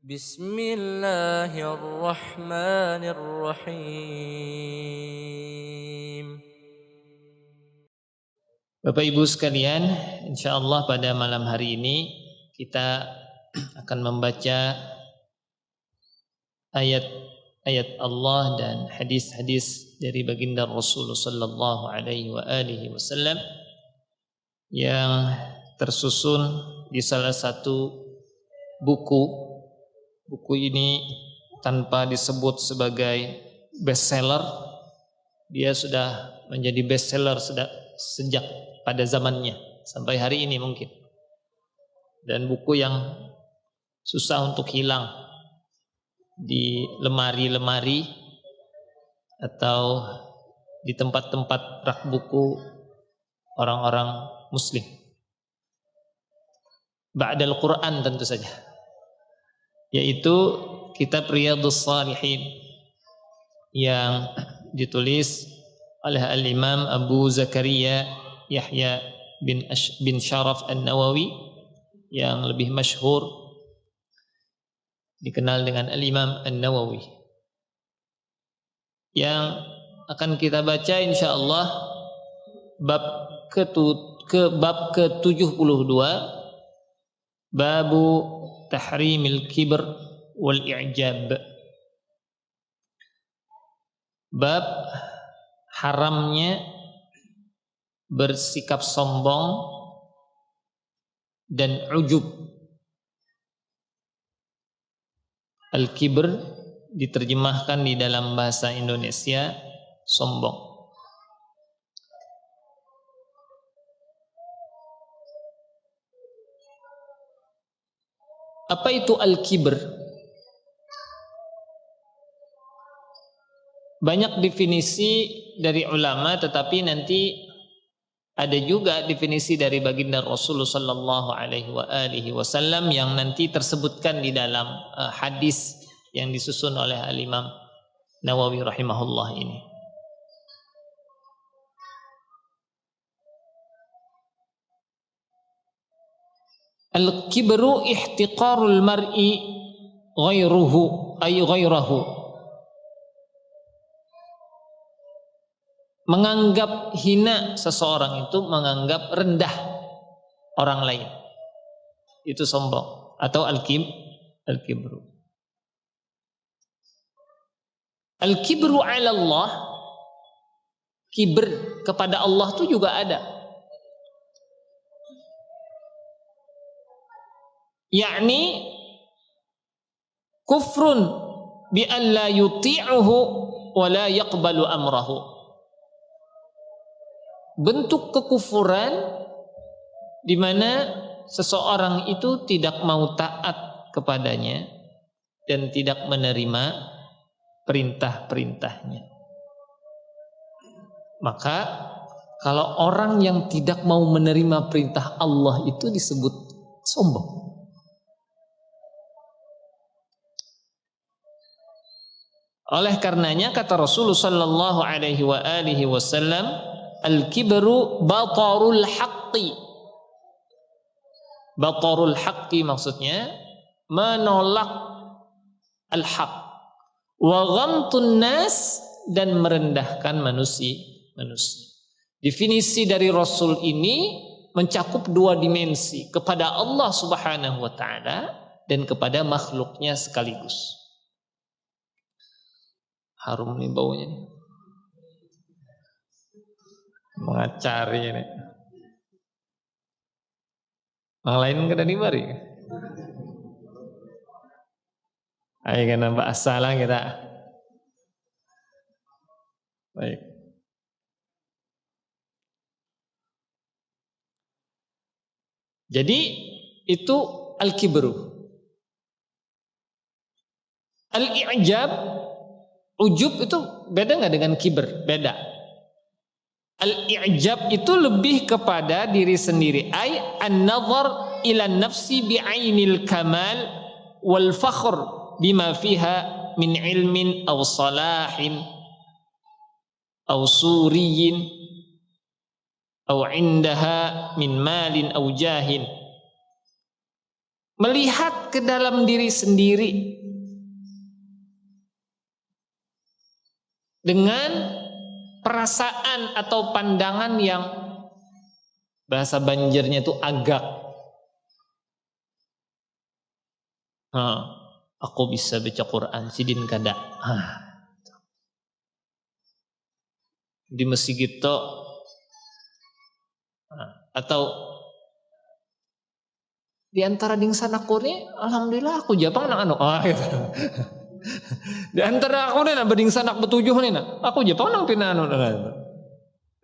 Bismillahirrahmanirrahim. Bapak Ibu sekalian, insyaallah pada malam hari ini kita akan membaca ayat-ayat Allah dan hadis-hadis dari baginda Rasulullah sallallahu alaihi wasallam yang tersusun di salah satu buku. Buku ini tanpa disebut sebagai bestseller, dia sudah menjadi bestseller sejak pada zamannya sampai hari ini mungkin. Dan buku yang susah untuk hilang di lemari-lemari atau di tempat-tempat rak buku orang-orang muslim. Ba'dal Quran tentu saja, yaitu kitab Riyadhus Shalihin yang ditulis oleh Al-Imam Abu Zakaria Yahya bin Sharaf An-Nawawi yang lebih masyhur dikenal dengan Al-Imam An-Nawawi. Yang akan kita baca insyaallah bab ke-72, babu tahrimil kibr wal i'jab. Bab haramnya bersikap sombong dan ujub. Al-kibr diterjemahkan di dalam bahasa Indonesia sombong. Apa itu al-kibr? Banyak definisi dari ulama, tetapi nanti ada juga definisi dari baginda Rasulullah sallallahu alaihi wasallam yang nanti tersebutkan di dalam hadis yang disusun oleh Al-Imam Nawawi rahimahullah ini. Al-kibru ihtiqarul mar'i ghairahu. Menganggap hina seseorang itu menganggap rendah orang lain. Itu sombong atau al-kibru. Al-kibru 'ala Allah, kibr kepada Allah itu juga ada. Yakni kufrun bi an la yuti'uhu wa la yaqbalu amrahu. Bentuk kekufuran di mana seseorang itu tidak mau taat kepadanya dan tidak menerima perintah-perintahnya. Maka kalau orang yang tidak mau menerima perintah Allah itu disebut sombong. Oleh karenanya kata Rasulullah sallallahu alaihi wasallam, al-kibru batarul haqqi. Batarul haqqi maksudnya menolak al-haq. Wa ghamtun nas, dan merendahkan manusia. Definisi dari Rasul ini mencakup dua dimensi, kepada Allah Subhanahu wa taala dan kepada makhluknya sekaligus. Harum nih baunya nih. Mengacari ini. Yang lain kada dibari. Ayo kan nambah asalah kita. Baik. Jadi itu al-kibru. Al-i'jab, ujub itu beda nggak dengan kibr? Beda. Al-i'jab itu lebih kepada diri sendiri. Ay an-nazar ila nafsi bi'ainil kamal wal fakhr bima fiha min ilmin aw salahin aw suriyin aw indaha min malin aw jahin. melihat ke dalam diri sendiri dengan perasaan atau pandangan yang bahasa Banjarnya itu agak. Aku bisa baca Quran sidin kada. Di masjid itu atau di antara dingsan aku nih, alhamdulillah aku Jepang nang gitu. Di antara aku nih berdingsan aku betujuh nih aku Jepang nang pinanu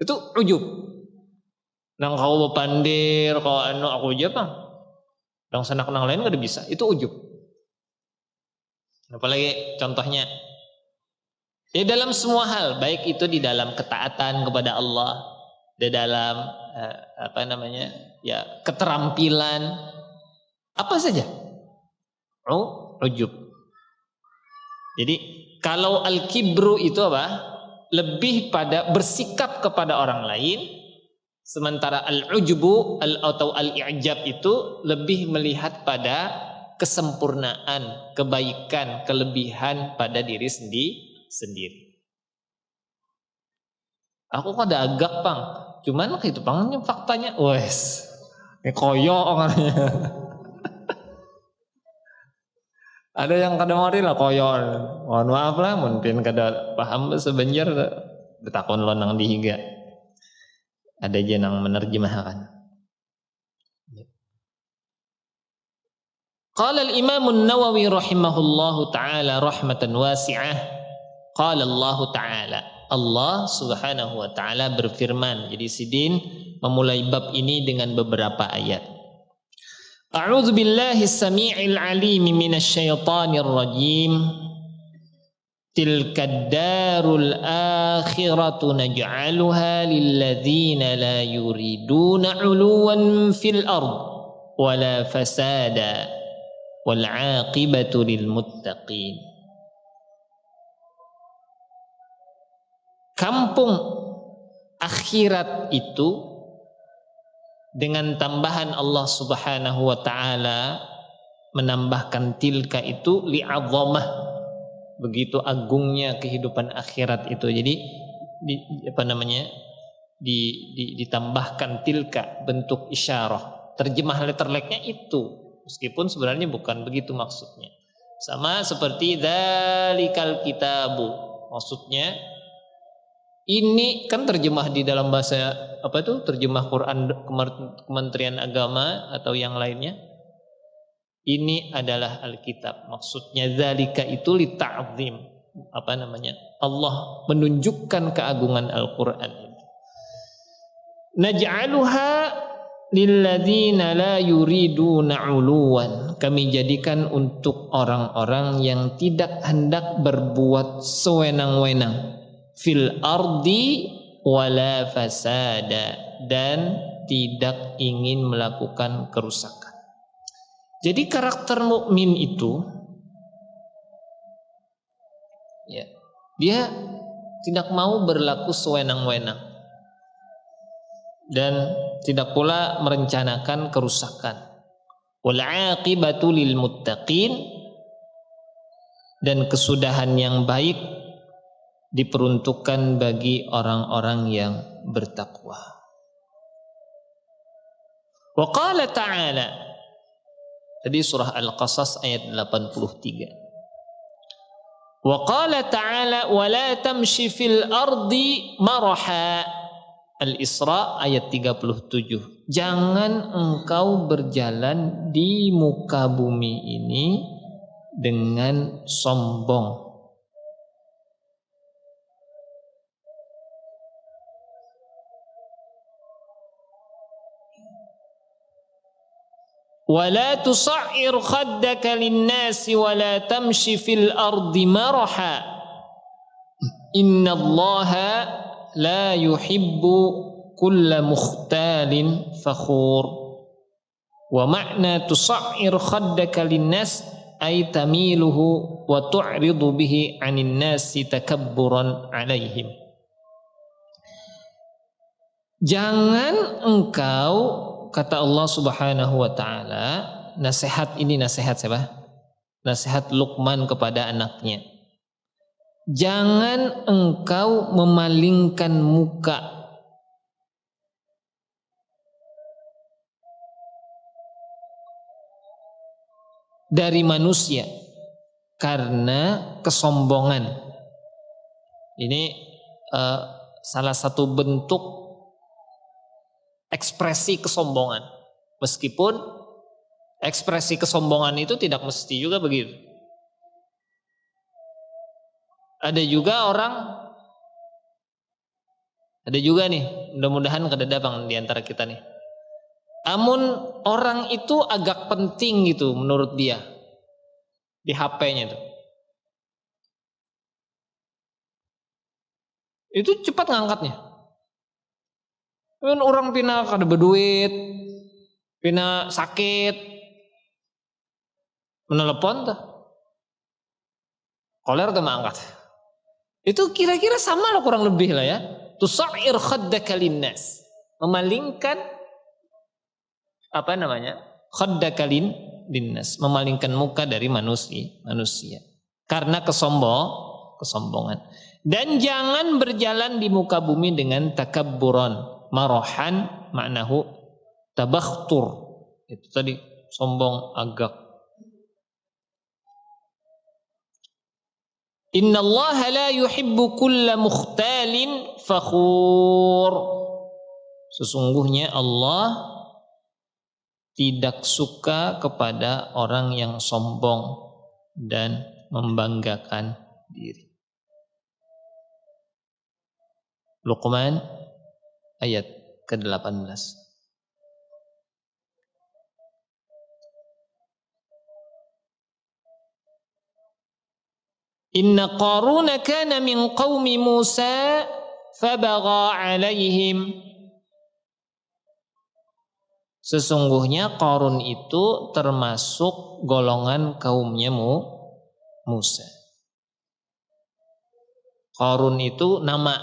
itu ujub. Nang kau bepandir kau aku Jepang. Nang sanak nang lain kada bisa, itu ujub. Apalagi contohnya ya dalam semua hal, baik itu di dalam ketaatan kepada Allah, di dalam ya keterampilan, apa saja. Ujub. Jadi kalau al-kibru itu apa? Lebih pada bersikap kepada orang lain, sementara al-ujubu atau al-i'jab itu lebih melihat pada kesempurnaan, kebaikan, kelebihan pada diri sendiri. Aku kok ada agak Pang, cuman itu Pangnya faktanya, wes, koyo orangnya. Ada yang kada mari lah koyo, mohon maaf lah, mungkin kada paham sebenjar, betakon lo nang dihiga. Ada aja nang menerjemahkan. Qala al-Imam an-Nawawi rahimahullahu ta'ala rahmatan wasi'ah. Qala Allah ta'ala. Allah subhanahu wa ta'ala berfirman. Jadi Sidin memulai bab ini dengan beberapa ayat. A'udzu billahi as-sami'il 'alim minasy syaithanir rajim. Tilka darul akhiratu naj'aluha lil ladzina la yuriduna 'uluwan fil ard wala fasada. Wal 'aqibatu lil muttaqin. Kampung akhirat itu dengan tambahan Allah Subhanahu wa taala menambahkan tilka itu li'azzamah, begitu agungnya kehidupan akhirat itu. Jadi ditambahkan tilka bentuk isyarah. Terjemah letterleknya itu, meskipun sebenarnya bukan begitu maksudnya. Sama seperti dzalikal kitabu. Maksudnya ini kan terjemah di dalam bahasa terjemah Quran Kementerian Agama atau yang lainnya. Ini adalah Alkitab. Maksudnya dzalika itu li ta'zim. Allah menunjukkan keagungan Al-Qur'an. Naj'aluha lilladzina la yuriduna 'uluwan. Kami jadikan untuk orang-orang yang tidak hendak berbuat sewenang-wenang fil ardi wala fasada, dan tidak ingin melakukan kerusakan. Jadi karakter mukmin itu ya, dia tidak mau berlaku sewenang-wenang dan tidak pula merencanakan kerusakan. Wal 'aqibatu lil muttaqin, dan kesudahan yang baik diperuntukkan bagi orang-orang yang bertakwa. Wa qala ta'ala, tadi surah Al-Qasas ayat 83. Wa qala ta'ala wa la tamshi fil ardi maraha. Al-Isra ayat 37. Jangan engkau berjalan di muka bumi ini dengan sombong. ولا تصعر خدك للناس ولا تمشي في الأرض مرحا إن الله لا يحب كل مختال فخور. ومعنى تصعر خدك للناس أي تميله وتعرض به عن الناس تكبرا عليهم. Jangan engkau, kata Allah Subhanahu wa taala, nasihat ini, nasihat siapa? Nasihat Luqman kepada anaknya. Jangan engkau memalingkan muka dari manusia karena kesombongan. Ini salah satu bentuk ekspresi kesombongan. Meskipun ekspresi kesombongan itu tidak mesti juga begitu. Ada juga nih, mudah-mudahan kedadapang di antara kita nih. Amun orang itu agak penting gitu menurut dia di HP-nya itu. Itu cepat ngangkatnya. Kan orang pina kada berduit, pina sakit, menelepon tuh. Koler tuh mangkat. Itu kira-kira sama lah kurang lebih lah ya. Tusa'ir khaddaka linnas. Memalingkan khaddaka linnas. Memalingkan muka dari manusia. Karena kesombongan. Dan jangan berjalan di muka bumi dengan takabburan. Marahan maknahu tabakhtur. Itu tadi sombong agak. Innallaha la yuhibbu kulla mukhtalin fakhur. Sesungguhnya Allah tidak suka kepada orang yang sombong dan membanggakan diri. Luqman ayat ke-18. Inna Qaruna kana min qaumi Musa fabagha alaihim. Sesungguhnya Qarun itu termasuk golongan kaumnya Musa. Qarun itu nama.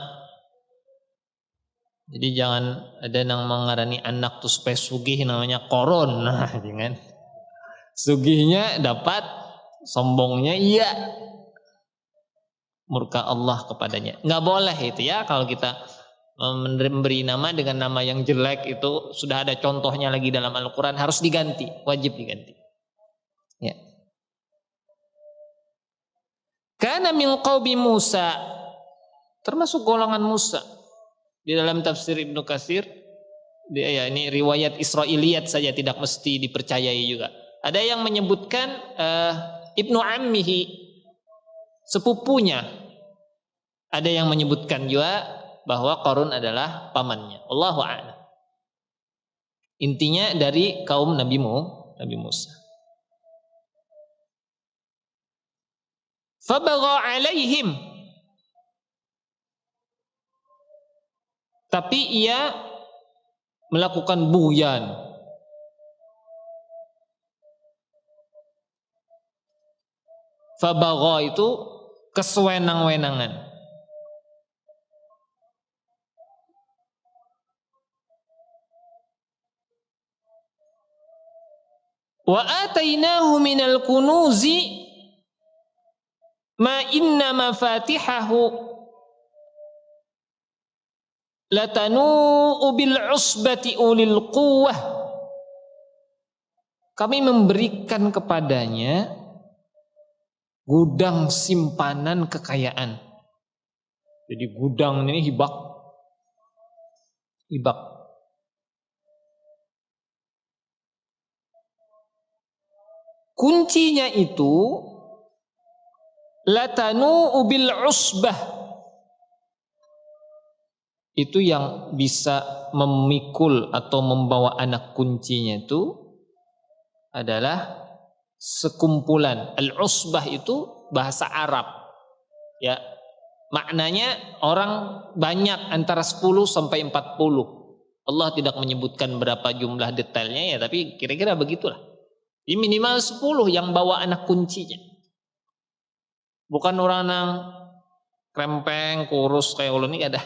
Jadi jangan ada yang mengarani anak tuh supaya sugih namanya Qarun. Nah, jangan. Sugihnya dapat, sombongnya iya. Murka Allah kepadanya. Nggak boleh itu ya kalau kita memberi nama dengan nama yang jelek itu sudah ada contohnya lagi dalam Al-Quran, harus diganti, wajib diganti. Ya. Kana min qaumi Musa, termasuk golongan Musa. Di dalam tafsir Ibnu Katsir, ini riwayat Israiliyat saja tidak mesti dipercayai juga. Ada yang menyebutkan Ibnu Ammihi, sepupunya. Ada yang menyebutkan juga bahwa Qarun adalah pamannya. Allahu a'lam. Intinya dari kaum Nabi Musa. Fabagha alaihim. Tapi ia melakukan bughyan. Fabagha itu kesewenang-wenangan. Wa atainahu minal kunuzi ma inna mafatihahu latanu bil usbati ulil quwwah. Kami memberikan kepadanya gudang simpanan kekayaan. Jadi gudang ini hibak. Kuncinya itu latanu bil usbah. Itu yang bisa memikul atau membawa anak kuncinya itu adalah sekumpulan. Al-usbah itu bahasa Arab. Ya. Maknanya orang banyak antara 10 sampai 40. Allah tidak menyebutkan berapa jumlah detailnya ya, tapi kira-kira begitulah. Ini minimal 10 yang bawa anak kuncinya. Bukan orang yang krempeng, kurus kayak ulun ini ada.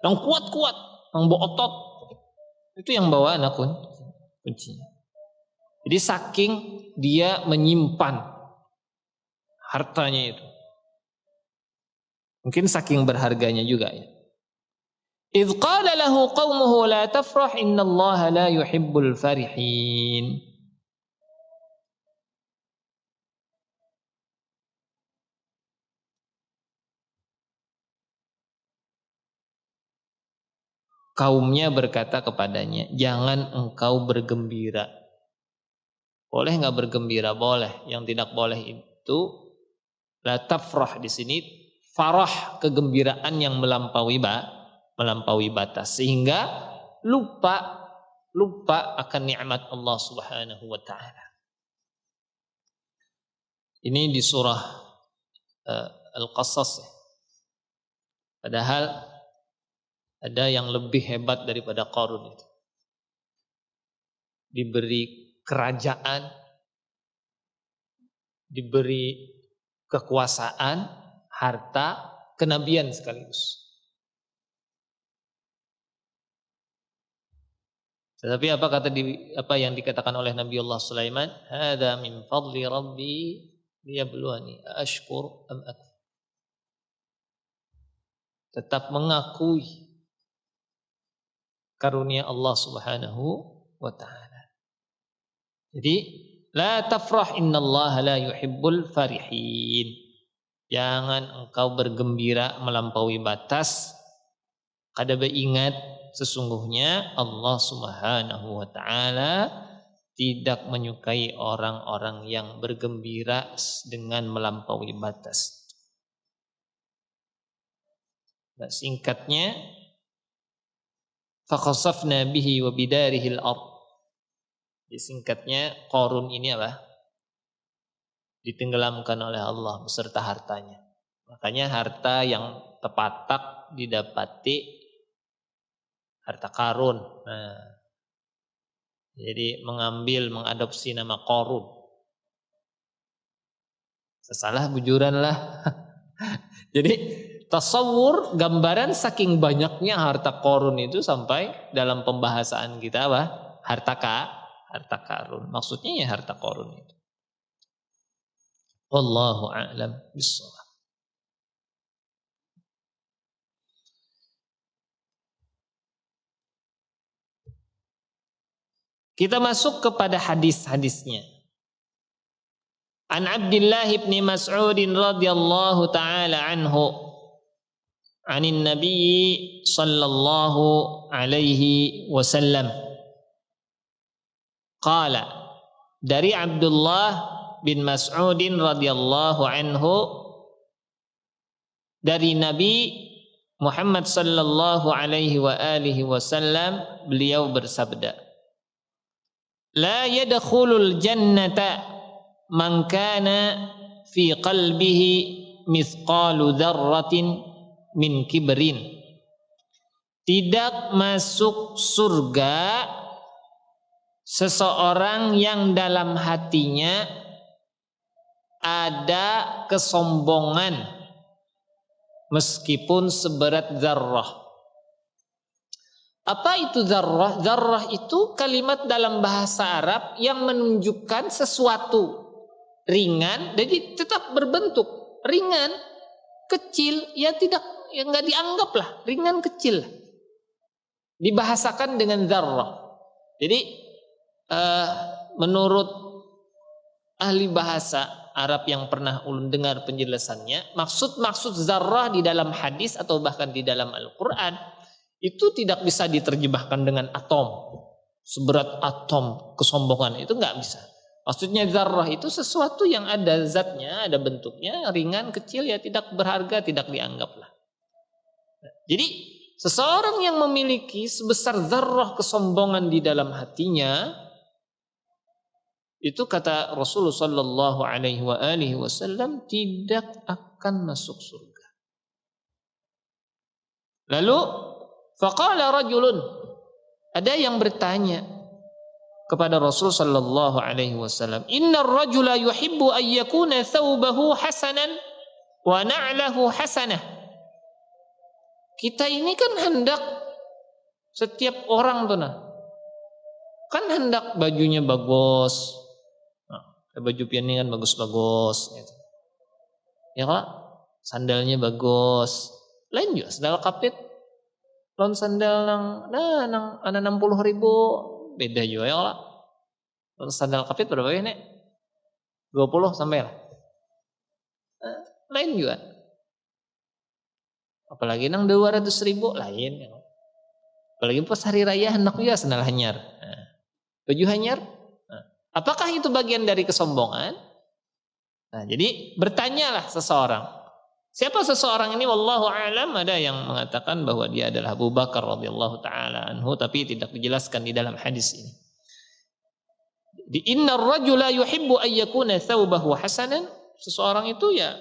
Yang kuat-kuat, yang bawa otot. Itu yang bawa anak kuncinya. Jadi saking dia menyimpan hartanya itu. Mungkin saking berharganya juga ya. Idz qala lahu qaumuhu la tafrah innallaha la yuhibbul farihin. Kaumnya berkata kepadanya, jangan engkau bergembira. Boleh nggak bergembira? Boleh. Yang tidak boleh itu la tafrah di sini farah, kegembiraan yang melampaui batas sehingga lupa akan nikmat Allah Subhanahu wa taala. Ini di surah Al-Qasas. Padahal ada yang lebih hebat daripada Qarun itu. Diberi kerajaan, diberi kekuasaan, harta, kenabian sekaligus. Tetapi apa yang dikatakan oleh Nabi Allah Sulaiman? Hadza min fadli rabbi liyabluwani ashkur am akfur. Tetap mengakui karunia Allah Subhanahu wa taala. Jadi la tafrah innallaha la yuhibbul farihin. Jangan engkau bergembira melampaui batas. Kada ingat sesungguhnya Allah Subhanahu wa taala tidak menyukai orang-orang yang bergembira dengan melampaui batas. Nah, singkatnya fakhasafna bihi wa bidarihi al-ard. Singkatnya Qarun ini apa? Ditenggelamkan oleh Allah beserta hartanya. Makanya harta yang tepatak didapati harta Qarun. Nah, jadi mengadopsi nama Qarun. Sesalah bujuran lah. Jadi tasawur, gambaran saking banyaknya harta Qarun itu sampai dalam pembahasan kita apa? Harta Qarun. Maksudnya ya harta Qarun itu. Wallahu a'lam bishawab. Kita masuk kepada hadis-hadisnya. An Abdullah bin Mas'ud radhiyallahu taala anhu anin Nabi sallallahu alaihi wasallam qala, dari Abdullah bin Mas'ud radhiyallahu anhu dari Nabi Muhammad sallallahu alaihi wa alihi wasallam, beliau bersabda, la yadkhulul jannata man kana fi qalbihi mithqalu dzarratin min kibrin. Tidak masuk surga seseorang yang dalam hatinya ada kesombongan meskipun seberat zarrah. Apa itu zarrah? Zarrah itu kalimat dalam bahasa Arab yang menunjukkan sesuatu ringan, jadi tetap berbentuk ringan, kecil, ya nggak dianggap lah, ringan kecil. Dibahasakan dengan zarrah. Jadi menurut ahli bahasa Arab yang pernah ulun dengar penjelasannya, maksud zarrah di dalam hadis atau bahkan di dalam Al-Quran itu tidak bisa diterjemahkan dengan atom, seberat atom kesombongan, itu nggak bisa. Maksudnya zarrah itu sesuatu yang ada zatnya, ada bentuknya, ringan, kecil, ya tidak berharga, tidak dianggap lah. Jadi seseorang yang memiliki sebesar zarrah kesombongan di dalam hatinya, itu kata Rasulullah sallallahu alaihi wasallam tidak akan masuk surga. Lalu faqala rajulun, ada yang bertanya kepada Rasul sallallahu alaihi wasallam, innar rajula yuhibbu an yakuna thawbahu hasanan wa na'lahu hasanah. Kita ini kan hendak, setiap orang tuh kan hendak bajunya bagus, Baju piannya kan bagus-bagus gitu. Ya kalau sandalnya bagus. Lain juga sandal kapit. Lawan sandal nang ana 60.000 beda juga ya kalau. Lawan sandal kapit berapa ini? 20 sampai lah. Lain juga. Apalagi nang 200.000 lain. Apalagi pas hari raya hendak juga sandal hanyar. Baju hanyar. Apakah itu bagian dari kesombongan? Nah, jadi bertanyalah seseorang. Siapa seseorang ini? Wallahu a'lam. Ada yang mengatakan bahwa dia adalah Abu Bakar radhiyallahu taala anhu, tapi tidak dijelaskan di dalam hadis ini. Di innar rajula yuhibbu an yakuna thawbahu hasanan. Seseorang itu ya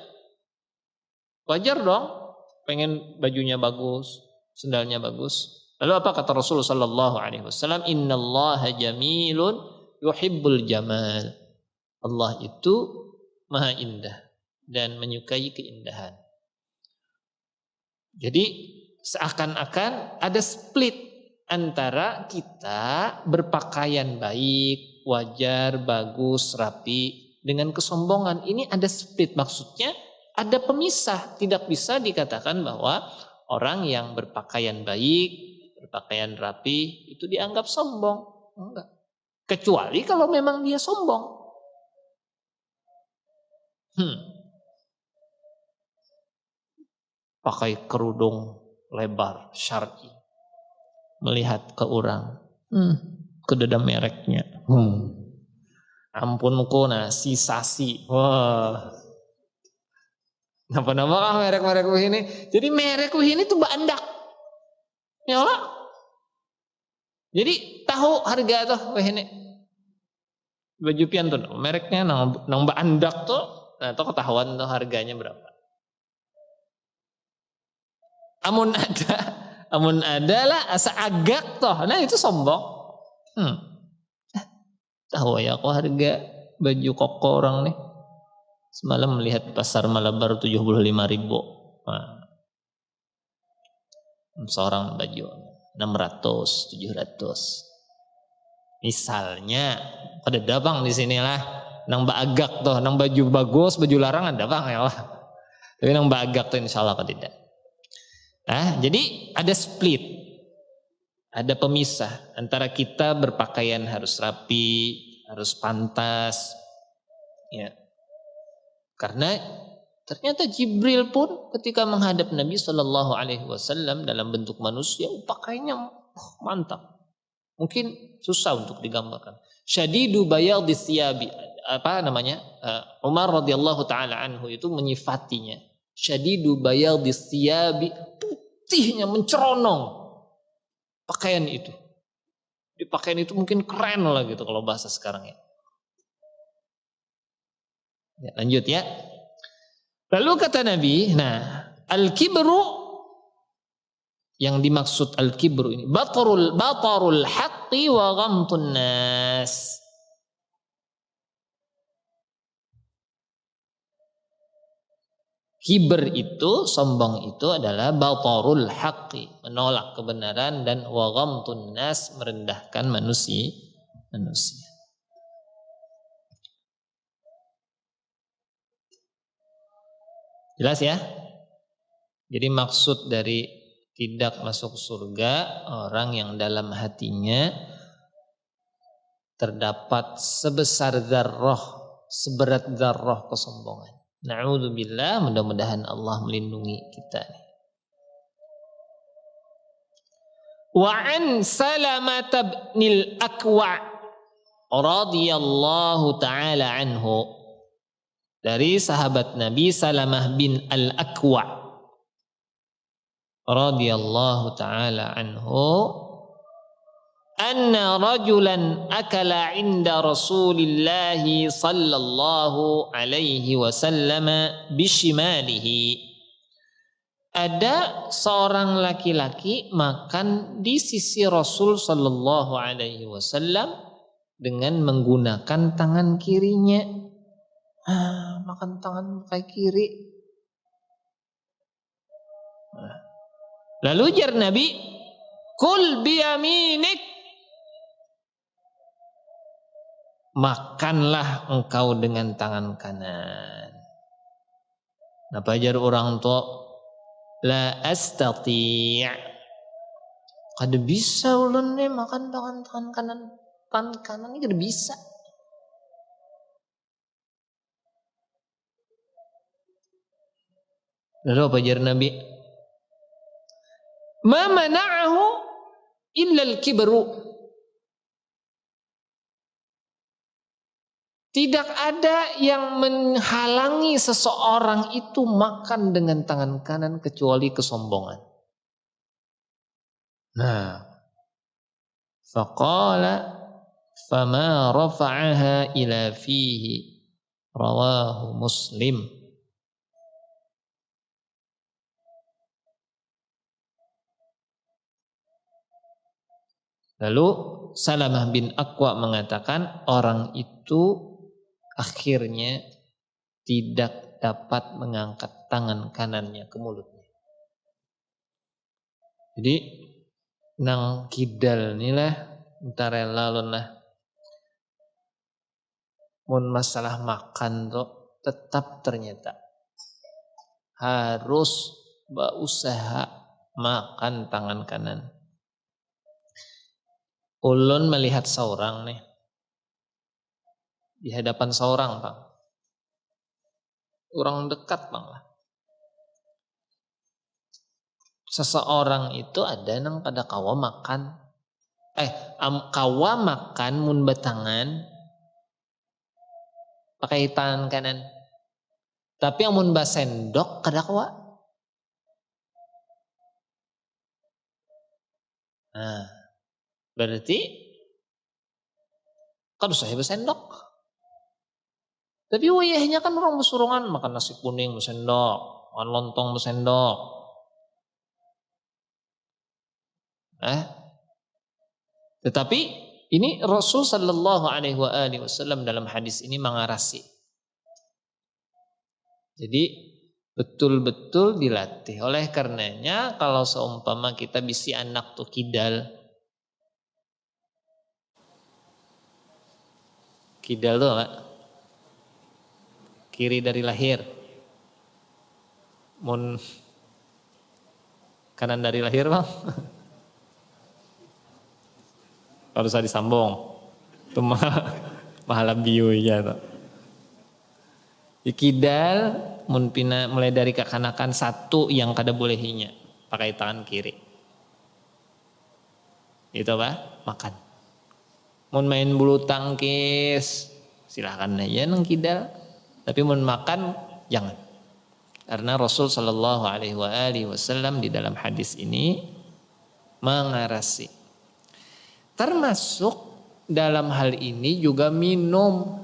wajar dong pengen bajunya bagus, sendalnya bagus. Lalu apa kata Rasulullah sallallahu alaihi wasallam? Innallaha jamilun yuhibbul jamal. Allah itu maha indah dan menyukai keindahan. Jadi seakan-akan ada split antara kita berpakaian baik, wajar, bagus, rapi dengan kesombongan. Ini ada split, maksudnya ada pemisah. Tidak bisa dikatakan bahwa orang yang berpakaian baik, berpakaian rapi itu dianggap sombong. Enggak. Kecuali kalau memang dia sombong. Pakai kerudung lebar syar'i, melihat ke orang, kededa mereknya, ampun ku nasi sasi, wah, napa-napa kah merek-merek ini? Jadi merek ini tuh bandak, ya Allah. Jadi tahu harga tuh ini baju pian tuh mereknya nang bandak tuh, nah tuh ketahuan tuh harganya berapa. Amun ada lah asa agak toh, nah itu sombong. Tahu ya aku harga baju koko orang nih. Semalam melihat pasar Malabar 75.000. Nah, seorang baju 600, 700. Misalnya pada dabang di sinilah, nang bagak toh, nang baju bagus, baju larangan dabang ya lah. Tapi nang bagak tuh insyaallah tidak. Jadi ada split, ada pemisah antara kita berpakaian harus rapi, harus pantas, ya. Karena ternyata Jibril pun ketika menghadap Nabi Shallallahu Alaihi Wasallam dalam bentuk manusia, pakaiannya mantap, mungkin susah untuk digambarkan. Syadidu bayadis thiyabi, Umar radhiyallahu taala anhu itu menyifatinya. Syadidu bayadis thiyabi, putihnya menceronong pakaian itu. Di pakaian itu mungkin keren lah gitu kalau bahasa sekarang ya. Lanjut ya. Lalu kata Nabi, al-kibru, yang dimaksud al-kibru ini batarul haqqi wa ghamtun nas. Kiber itu, sombong itu adalah batarul haqqi, menolak kebenaran, dan wa ghamtun nas, merendahkan manusia. Jelas ya? Jadi maksud dari tidak masuk surga orang yang dalam hatinya terdapat sebesar dzarrah, seberat dzarrah kesombongan. Na'udzubillah, mudah-mudahan Allah melindungi kita. Wa an Salamah bin al-Akwa' radhiyallahu taala anhu, dari sahabat Nabi Salamah bin al-Akwa' radhiyallahu taala anhu, anna rajulan akala inda Rasulillah sallallahu alaihi wasallam bishimalihi. Ada seorang laki-laki makan di sisi Rasul sallallahu alaihi wasallam dengan menggunakan tangan kirinya. Makan tangan kaki kiri. Lalu jar Nabi, kul biyaminik, makanlah engkau dengan tangan kanan. Nah, pajar orang tua, la astati'. Kada bisa ulun nih makan tangan kanan. Tangan kanan ini kada bisa. Lalu pajar Nabi, ma mana'ahu illa al-kibru. Tidak ada yang menghalangi seseorang itu makan dengan tangan kanan kecuali kesombongan. Nah, faqala fama rafa'aha ila fihi, rawahu Muslim. Lalu Salamah bin Aqwa mengatakan orang itu akhirnya tidak dapat mengangkat tangan kanannya ke mulutnya. Jadi nang kidal inilah antara lalon lah. Mun masalah makan tuh tetap ternyata harus berusaha makan tangan kanan. Ulun melihat seorang nih di hadapan seorang, Bang. Orang dekat, Bang lah. Seseorang itu ada nang pada kawa makan. Kawa makan mun batangan pakai tangan kanan. Tapi amun basendok kada kawa. Nah, berarti kada usah basendok. Tapi wayahnya kan orang besurungan makan nasi kuning bersendok, makan lontong bersendok. Tetapi ini Rasul sallallahu alaihi wasallam dalam hadis ini mengarasi. Jadi betul-betul dilatih. Oleh karenanya kalau seumpama kita bisi anak tuh kidal. Kidal tuh apa? Kiri dari lahir. Mun kanan dari lahir, Bang. Kalau saya disambung. Itu mahala biu ya tuh. Kidal mun pina mulai dari kekanakan satu yang kada bolehinya pakai tangan kiri. Itu apa? Makan. Mun main bulu tangkis silakan aja nang kidal. Tapi mun makan jangan. Karena Rasul sallallahu alaihi wasallam di dalam hadis ini mengarasi. Termasuk dalam hal ini juga minum.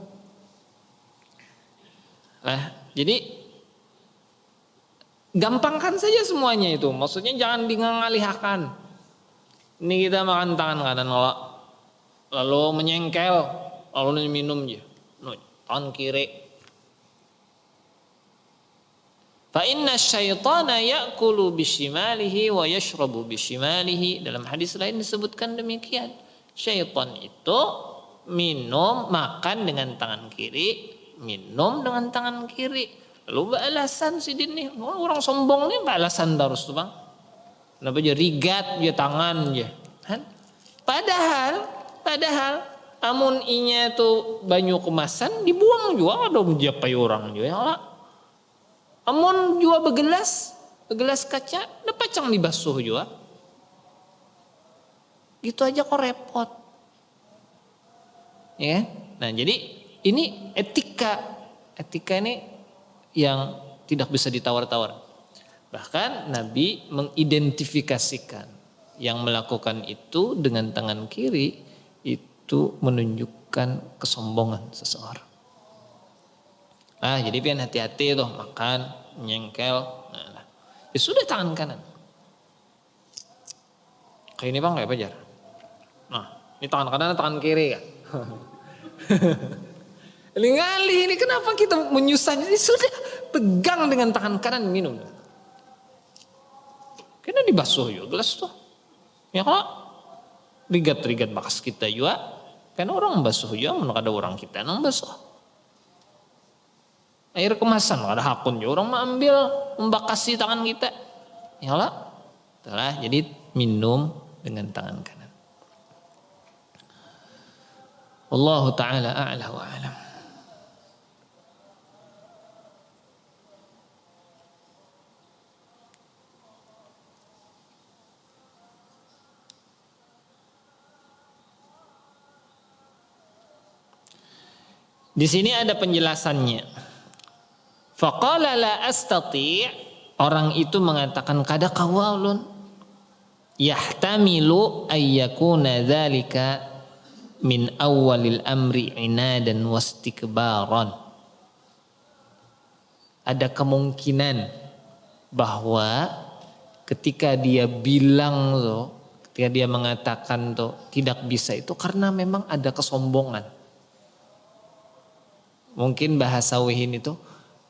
Jadi gampangkan saja semuanya itu. Maksudnya jangan dingalihkan. Ini kita makan tangan kanan lalu menyengkel, lalu minum aja. Tangan kiri. Fa inna syaitana ya'kulu bishimalihi wa yashrabu bishimalihi. Dalam hadis lain disebutkan demikian. Syaitan itu minum, makan dengan tangan kiri, minum dengan tangan kiri. Lalu beralasan si din nih, orang sombong nih beralasan terus tuh, Bang. Kenapa dia rigat dia tangan dia. Padahal amun inya tuh banyu kemasan dibuang juga ada menjapai orang juga ya lah. Amun jua begelas kaca, dapacang dibasuh juga. Gitu aja kok repot. Ya. Nah, jadi ini etika ini yang tidak bisa ditawar-tawar. Bahkan Nabi mengidentifikasikan yang melakukan itu dengan tangan kiri itu menunjukkan kesombongan seseorang. Jadi pian hati-hati tuh makan, nyengkel. Ya sudah tangan kanan. Kayak ini, Bang, kayak pajar. Nah, ini tangan kanan atau tangan kiri kan? Ngalih ini kenapa kita menyusahnya? Ini sudah pegang dengan tangan kanan minum. Kena dibasuh juga gelas tuh. Ya kok rigat-rigat bakas kita juga Kan orang basuh juga kada orang kita nang basuh. Air kemasan ada hakun juga orang ambil membakasi tangan kita. Ya lah. Telah jadi minum dengan tangan kanan. Wallahu taala a'la wa a'lam. Di sini ada penjelasannya. Faqala la astati', orang itu mengatakan kada kawalun. Yahtamilu ayyakuna dzalika min awwalil amri inadan wastikbaran. Ada kemungkinan bahwa ketika dia bilang tuh, ketika dia mengatakan tuh tidak bisa itu karena memang ada kesombongan. Mungkin bahasa wihin itu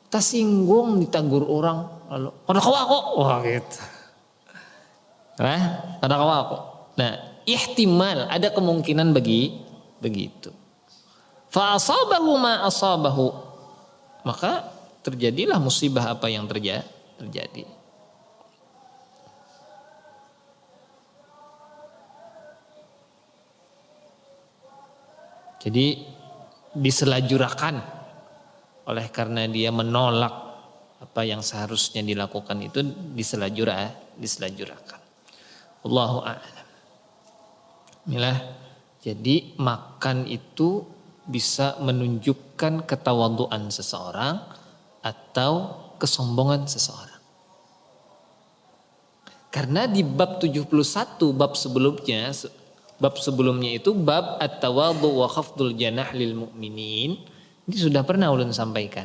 tersinggung ditagur orang lalu kada kawa kok, wah gitu. Nah, kada kawa kok. Nah, ihtimal ada kemungkinan begitu. Fa asabahu ma asabahu. Maka terjadilah musibah apa yang terjadi. Jadi diselajurakan oleh karena dia menolak apa yang seharusnya dilakukan itu diselajurakan. Wallahu a'lam. Inilah, jadi makan itu bisa menunjukkan ketawaduan seseorang atau kesombongan seseorang. Karena di bab 71 bab sebelumnya itu bab at-tawadhu wa khafdul janah lil mu'minin. Ini sudah pernah ulun sampaikan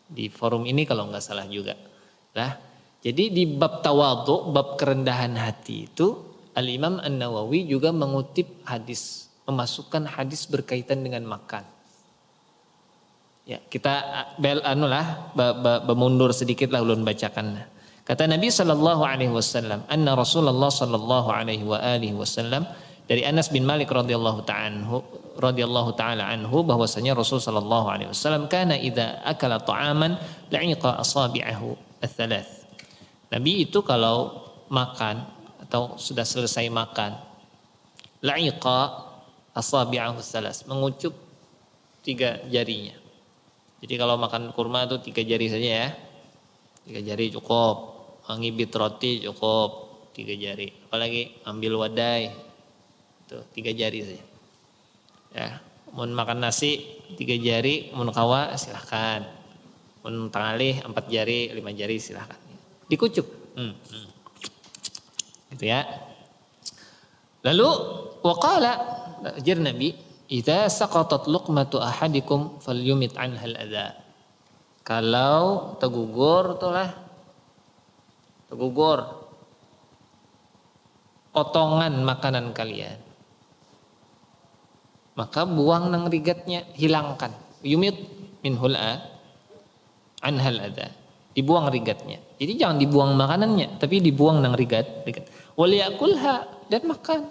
di forum ini kalau nggak salah juga. Lah, jadi di bab tawadhu, bab kerendahan hati itu Al-Imam An-Nawawi juga mengutip hadis, memasukkan hadis berkaitan dengan makan. Ya, kita mundur sedikit lah ulun bacakan. Kata Nabi sallallahu alaihi wasallam, anna Rasulullah sallallahu alaihi wasallam, dari Anas bin Malik radhiyallahu ta'ala anhu bahwasanya Rasul sallallahu alaihi wasallam kana idza akala ta'aman la'iqa asabi'ahu ats-tsalath. Nabi itu kalau makan atau sudah selesai makan la'iqa asabi'ahu ats-tsalath, mengucup 3 jarinya. Jadi kalau makan kurma itu 3 jari saja ya. 3 jari cukup. Ngibit roti cukup 3 jari. Apalagi ambil wadai 3 jari saja. Ya, mau makan nasi 3 jari, mau kawa silahkan. Mau tangalih 4 jari, 5 jari silahkan. Dikucuk. Itu ya. Lalu waqala ajar Nabi, idza saqatat luqmatu ahadikum falyumit anhal adza. Kalau tegugur potongan makanan kalian, maka buang nang rigatnya, hilangkan. Yumit minhul anhal adza. Dibuang rigatnya. Jadi jangan dibuang makanannya, tapi dibuang nang rigat. Wal yakulha, dan makan.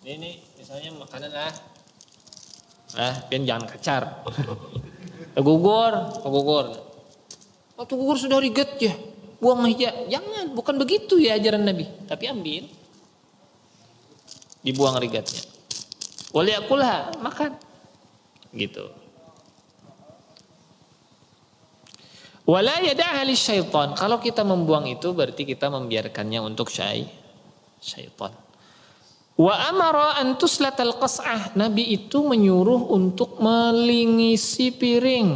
Ini misalnya makanan pian jangan kacar. Tegugur. Oh, tegugur sudah rigat ya. Buang aja. Jangan, bukan begitu ya ajaran Nabi. Tapi ambil. Dibuang rigatnya. Wal yakulha, makan. Gitu. Wala yada'ha lisyaitan. Kalau kita membuang itu berarti kita membiarkannya untuk syaitan. Wa amara an tuslatal qas'ah. Nabi itu menyuruh untuk melingisi piring.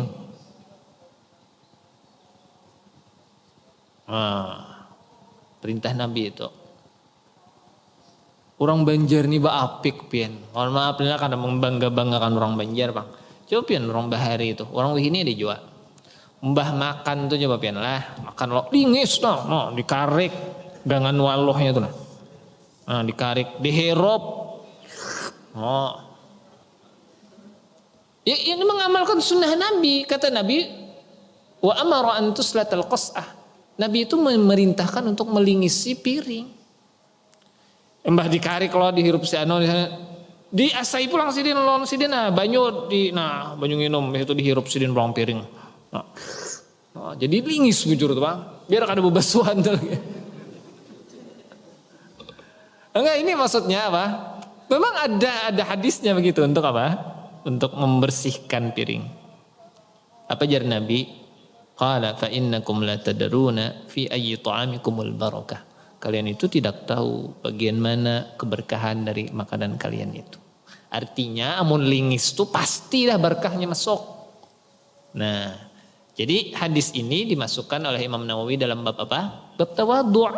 Perintah Nabi itu. Orang Banjar nih apik pian. Mohon maaf nih karena membangga-banggakan orang Banjar, Bang. Coba pian orang Bahari itu. Orang wihini dia jual. Mbah makan tuh coba pian lah. Makan lo lingis no, dikarik gangan walohnya tuh nah. Nah, dikarik, diherop. Oh. Ya, ini mengamalkan sunnah Nabi. Kata Nabi, wa amara an tuslatal qas'ah. Nabi itu memerintahkan untuk melingisi piring. Embah dikari kalau dihirup si anu di asai pulang sidin lon sidin banyu nginum itu dihirup sidin pulang piring. Jadi lingis bujur tuh Bang. Biar kada bebasuhan tuh. Enggak, ini maksudnya apa? Memang ada hadisnya begitu untuk apa? Untuk membersihkan piring. Apa jar Nabi? Qala fa innakum la tadruna fi ayyi ta'amikumul barakah. Kalian itu tidak tahu bagian mana keberkahan dari makanan kalian itu. Artinya amun lingis itu pastilah berkahnya masuk. Nah, jadi hadis ini dimasukkan oleh Imam Nawawi dalam bab apa? Bab tawadhu'.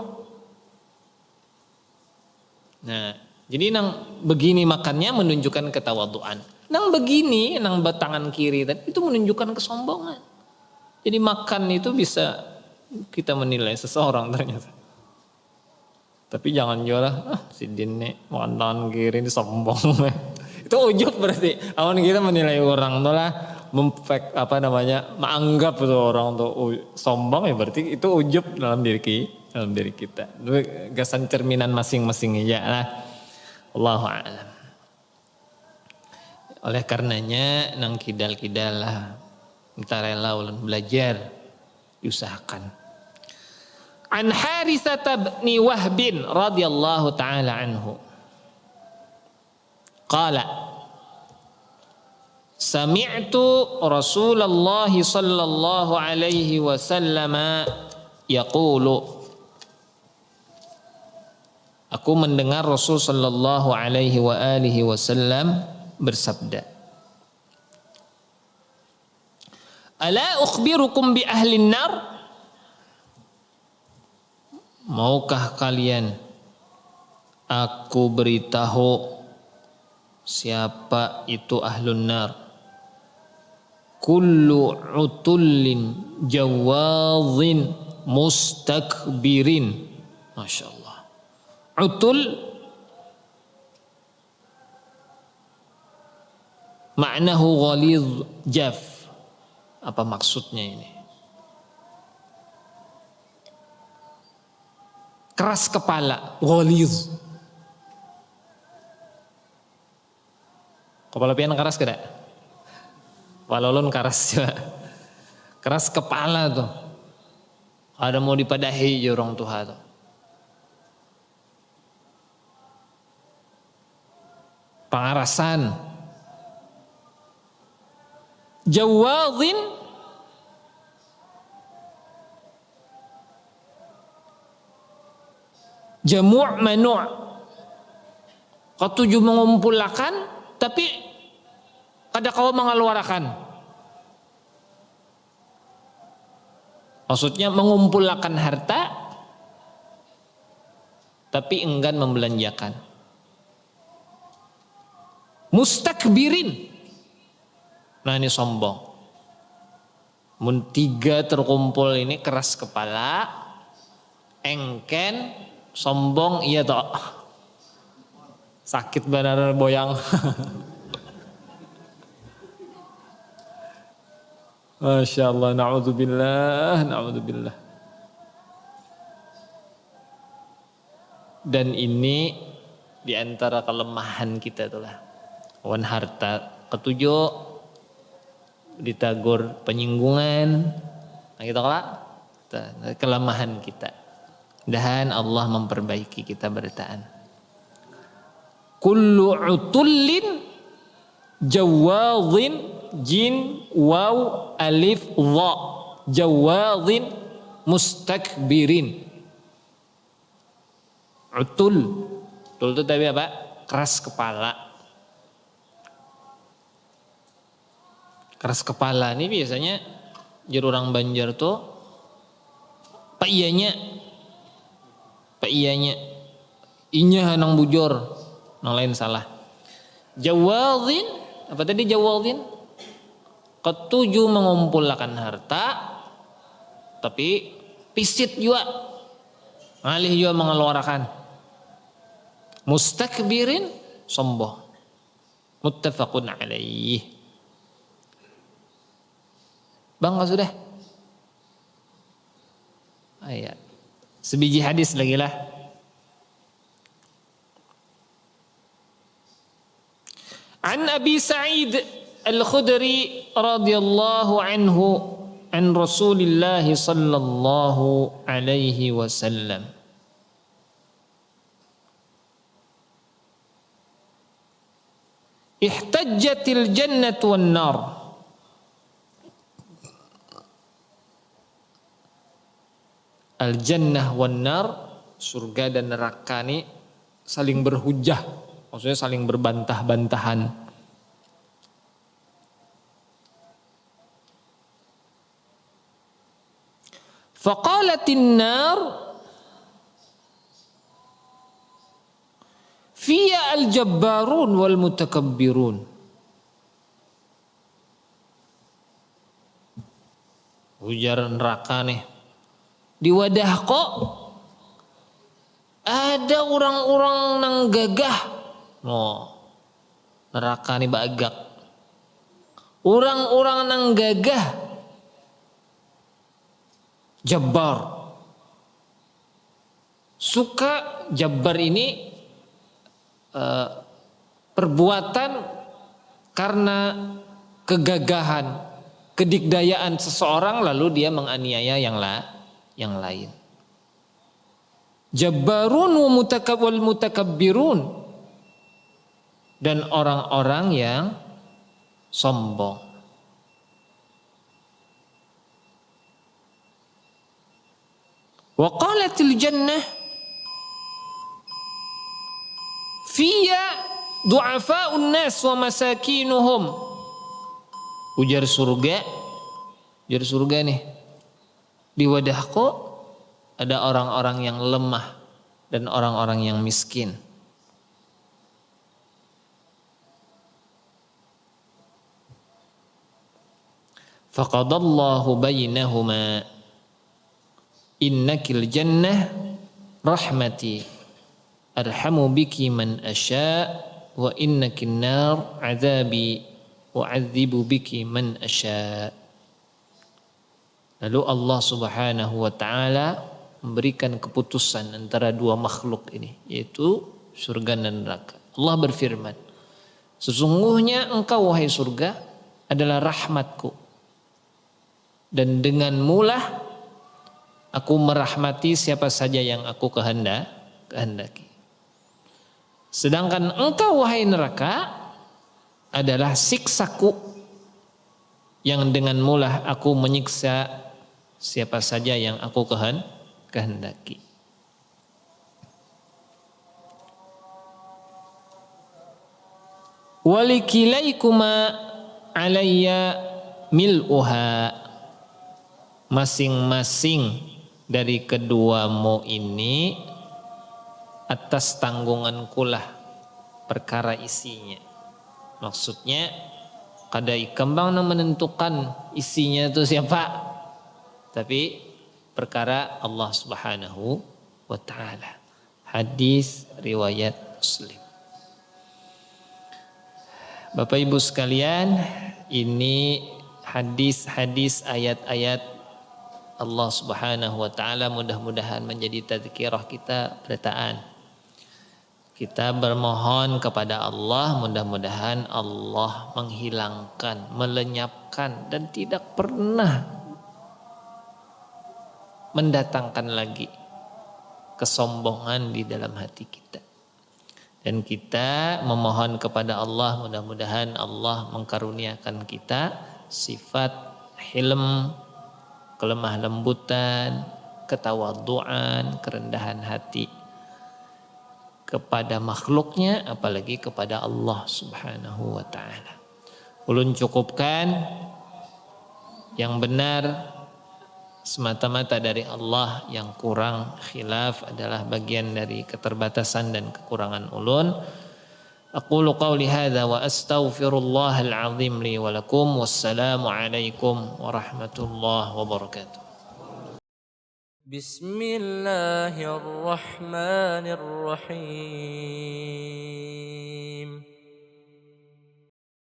Nah, jadi nang begini makannya menunjukkan ketawaduan. Nang begini, nang tangan kiri tadi itu menunjukkan kesombongan. Jadi makan itu bisa kita menilai seseorang ternyata. Tapi jangan jualah si Din nih makan tangan kiri ini sombong. Itu ujub berarti. Awan kita menilai orang tuh lah menganggap tuh orang tuh sombong ya berarti itu ujub dalam diri kita. Gasan cerminan masing-masing aja lah. Allahu a'lam. Oleh karenanya nang kidal-kidal lah kita rela ulun belajar diusahakan. An Haritsah bin Wahb radhiyallahu taala anhu. Qala sami'tu Rasulullah sallallahu alaihi wasallam yaqulu. Aku mendengar Rasul sallallahu alaihi wa alihi wasallam bersabda. Ala ukhbirukum bi ahlin nar? Maukah kalian aku beritahu siapa itu ahlun nar? Kullu utullin jawadhin mustakbirin. Masya Allah. Utul maknahu ghalidh jaf. Apa maksudnya ini? Keras kepala, ghalidh. Kepala pian keras kada? Walolon keras juga. Keras kepala tuh. Ada mau dipadahi orang Tuhan tuh. Pangarasan. Jawadhin jamu' manu'. Ketujuh mengumpulkan tapi kada kau mengeluarkan. Maksudnya mengumpulkan harta tapi enggan membelanjakan. Mustakbirin. Nah ini sombong. Mun tiga terkumpul ini keras kepala, engken, sombong, iya toh. Sakit benar boyang. Masya Allah, na'udzubillah, na'udzubillah. Dan ini diantara kelemahan kita itulah. Wan harta ketujuh ditagur penyinggungan. Nah gitu kalak. Kelemahan kita. Mudahan Allah memperbaiki kita bertaan. Kullu utullin jawadhin jin waw alif dha jawadhin mustakbirin. Utul itu tadi apa? Keras kepala. Keras kepala ini biasanya jadi orang Banjar tuh pak iyanya inya nang bujor nang lain salah. Jawadhin apa tadi jawadhin? Ketujuh mengumpulkan harta tapi pisit juga ngalih juga mengeluarkan. Mustakbirin sombong. Muttafaqun alaih. Bang sudah? ayat. Sebiji hadis lagi lah. An Abi Sa'id Al-Khudri radhiyallahu anhu an Rasulillah sallallahu alaihi wasallam. Ihtajjatil jannatu wan nar. Al jannah wan nar, surga dan neraka ini saling berhujah, maksudnya saling berbantah-bantahan. Faqalatin nar fiya al-jabbarun wal mutakabbirun. Ujar neraka nih, di wadah kok ada orang-orang nang gagah. Neraka nih bagak. Orang-orang nang gagah, jabbar. Suka jabbar ini perbuatan karena kegagahan, kedikdayaan seseorang lalu dia menganiaya yang lain. Jabbarun wal mutakabbirun, dan orang-orang yang sombong. Wa qalatil jannah fiya du'afa'un nas wa masakinuhum. Ujar surga nih, di wadahku ada orang-orang yang lemah dan orang-orang yang miskin. Faqadallahu bainahuma innakil jannah rahmati arhamu biki man asya wa innakin nar azabi wa'adzibu biki man asya. Lalu Allah Subhanahu wa taala memberikan keputusan antara dua makhluk ini, yaitu surga dan neraka. Allah berfirman, sesungguhnya engkau wahai surga adalah rahmatku, dan denganmu lah aku merahmati siapa saja yang aku kehendaki. Sedangkan engkau wahai neraka adalah siksaku, yang denganmu lah aku menyiksa siapa saja yang aku kehendaki. Walikilaikuma alayya mil'uha. Masing-masing dari keduamu ini atas tanggunganku lah perkara isinya. Maksudnya kadai kembang menentukan isinya itu siapa, tapi perkara Allah Subhanahu wa taala. Hadis riwayat Muslim. Bapak Ibu sekalian, ini hadis-hadis ayat-ayat Allah Subhanahu wa taala mudah-mudahan menjadi tazkirah kita, peretaan. Kita bermohon kepada Allah, mudah-mudahan Allah menghilangkan, melenyapkan dan tidak pernah mendatangkan lagi kesombongan di dalam hati kita. Dan kita memohon kepada Allah, mudah-mudahan Allah mengkaruniakan kita sifat hilm, kelemah lembutan, ketawaduan, kerendahan hati kepada makhluknya, apalagi kepada Allah Subhanahu wa ta'ala. Ulun cukupkan, yang benar semata-mata dari Allah, yang kurang khilaf adalah bagian dari keterbatasan dan kekurangan ulun. Aqulu qawli hadza wa astaghfirullahal azim li wa lakum. Wassalamu alaikum warahmatullahi wabarakatuh. Bismillahirrahmanirrahim.